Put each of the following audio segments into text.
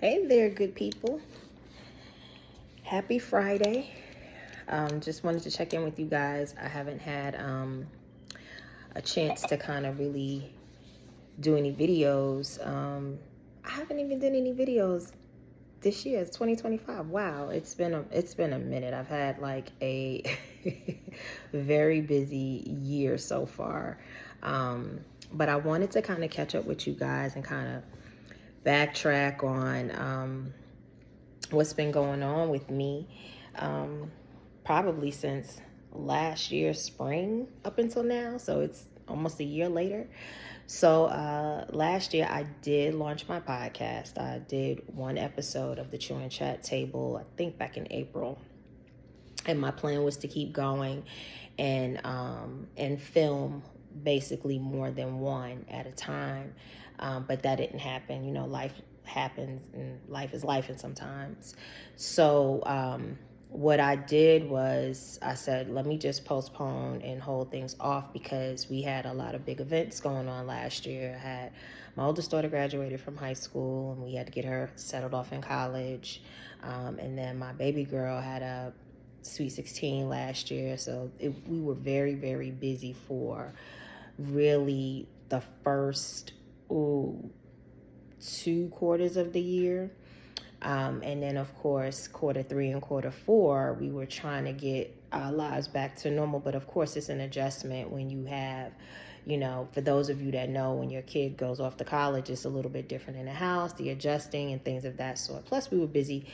Hey there, good people. Happy Friday. Just wanted to check in with you guys. I haven't had a chance to kind of really do any videos. I haven't even done any videos this year. It's 2025. Wow, it's been a minute. I've had like a very busy year so far. But I wanted to kind of catch up with you guys and kind of backtrack on what's been going on with me probably since last year spring up until now. So it's almost a year later. So last year I did launch my podcast. I did one episode of the Chew and Chat Table, I think back in April. And my plan was to keep going and film basically more than one at a time. But that didn't happen. You know, life happens and life is life and sometimes. So what I did was I said, let me just postpone and hold things off because we had a lot of big events going on last year. I had my oldest daughter graduated from high school and we had to get her settled off in college. And then my baby girl had a Sweet 16 last year. So we were very, very busy for really the first 2 quarters of the year. And then, of course, quarter 3 and quarter 4, we were trying to get our lives back to normal. But, of course, it's an adjustment when you have, you know, for those of you that know, when your kid goes off to college, it's a little bit different in the house, the adjusting and things of that sort. Plus, we were busy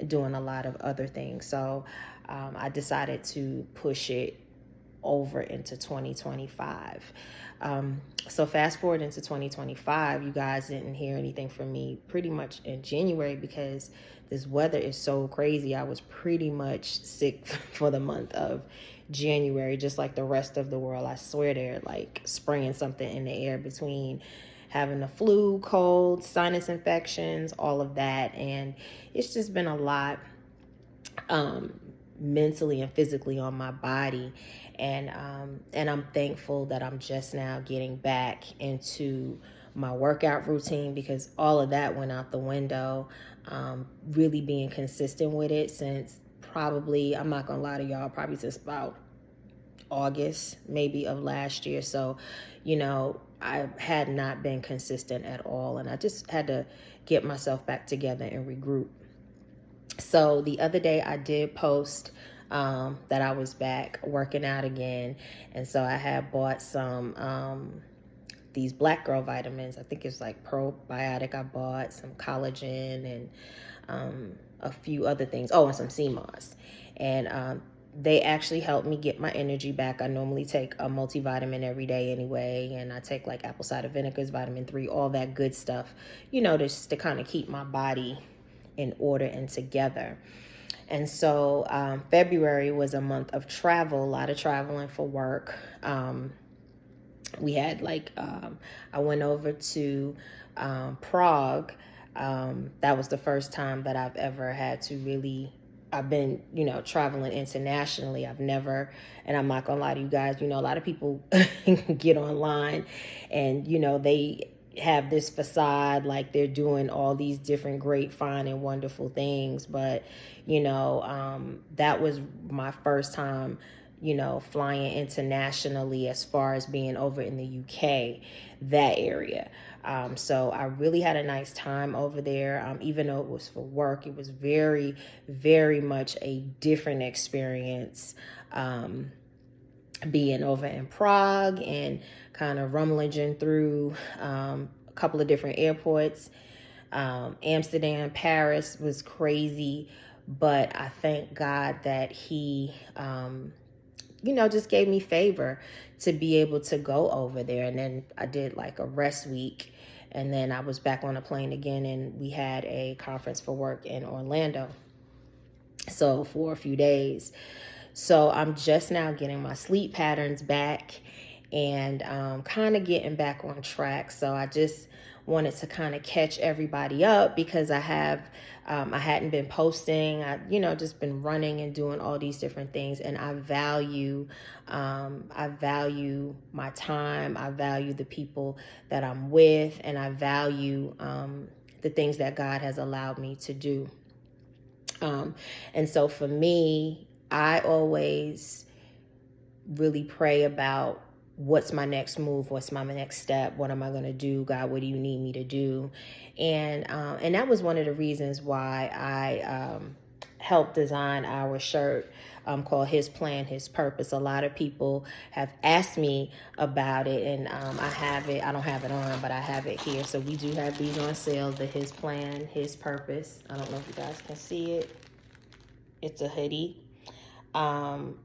doing a lot of other things. So I decided to push it over into 2025. So fast forward into 2025, you guys didn't hear anything from me pretty much in January because this weather is so crazy. I was pretty much sick for the month of January, just like the rest of the world. I swear they're like spraying something in the air between having the flu, cold, sinus infections, all of that. And it's just been a lot mentally and physically on my body. And I'm thankful that I'm just now getting back into my workout routine because all of that went out the window. Really being consistent with it since probably, I'm not gonna lie to y'all, probably since about August maybe of last year. So, you know, I had not been consistent at all. And I just had to get myself back together and regroup. So the other day I did post that I was back working out again. And so I had bought some these black girl vitamins. I think it's like probiotic. I bought some collagen and a few other things. Oh, and some sea moss. And they actually helped me get my energy back. I normally take a multivitamin every day anyway. And I take like apple cider vinegars, vitamin 3, all that good stuff, you know, just to kind of keep my body in order and together. And so February was a month of travel, a lot of traveling for work. We had like, I went over to Prague. That was the first time that I've ever had to really, I've been, you know, traveling internationally. I've never, and I'm not gonna lie to you guys, you know, a lot of people get online and, you know, they have this facade like they're doing all these different great, fine, and wonderful things. But, you know, that was my first time, you know, flying internationally as far as being over in the UK, that area. So I really had a nice time over there. Even though it was for work, it was very, very much a different experience. Being over in Prague and kind of rummaging through a couple of different airports. Amsterdam, Paris was crazy, but I thank God that he, you know, just gave me favor to be able to go over there. And then I did like a rest week, and then I was back on a plane again, and we had a conference for work in Orlando. So for a few days. So I'm just now getting my sleep patterns back and kind of getting back on track. So I just wanted to kind of catch everybody up because I hadn't been posting. I, you know, just been running and doing all these different things. And I value my time. I value the people that I'm with, and I value the things that God has allowed me to do. And so for me, I always really pray about what's my next move, what's my next step, what am I going to do, God, what do you need me to do? And that was one of the reasons why I helped design our shirt called His Plan, His Purpose. A lot of people have asked me about it, and I have it. I don't have it on, but I have it here. So we do have these on sale, the His Plan, His Purpose. I don't know if you guys can see it. It's a hoodie. And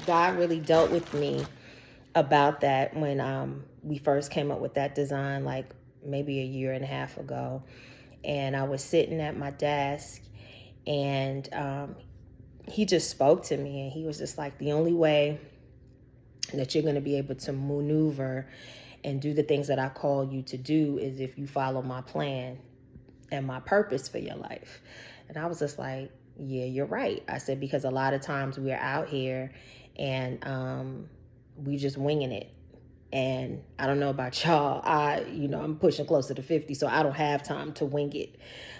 God really dealt with me about that when we first came up with that design, like maybe a year and a half ago. And I was sitting at my desk, and he just spoke to me, and he was just like, the only way that you're going to be able to maneuver and do the things that I call you to do is if you follow my plan and my purpose for your life. And I was just like, yeah, you're right. I said, because a lot of times we're out here and we just winging it. And I don't know about y'all. I'm pushing closer to 50, so I don't have time to wing it.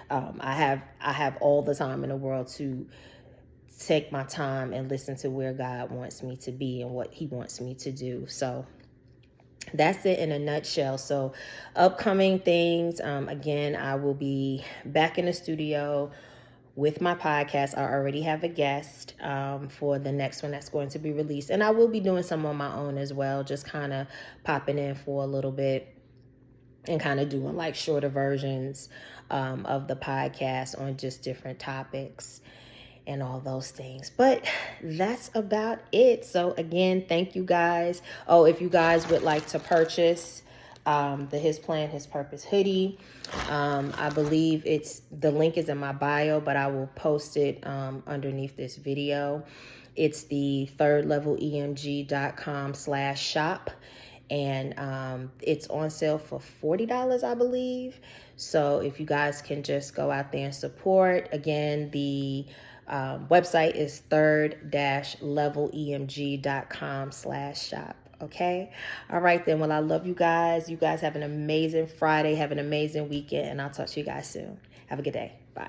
I have all the time in the world to take my time and listen to where God wants me to be and what He wants me to do. So that's it in a nutshell. So upcoming things, again, I will be back in the studio with my podcast. I already have a guest for the next one that's going to be released. And I will be doing some on my own as well, just kind of popping in for a little bit and kind of doing like shorter versions of the podcast on just different topics and all those things. But that's about it. So again, thank you guys. Oh, if you guys would like to purchase the His Plan, His Purpose hoodie, I believe the link is in my bio, but I will post it underneath this video. It's the thirdlevelemg.com/shop. And it's on sale for $40, I believe. So if you guys can just go out there and support. Again, the website is third-levelemg.com/shop. Okay. All right, then. Well, I love you guys. You guys have an amazing Friday. Have an amazing weekend. And I'll talk to you guys soon. Have a good day. Bye.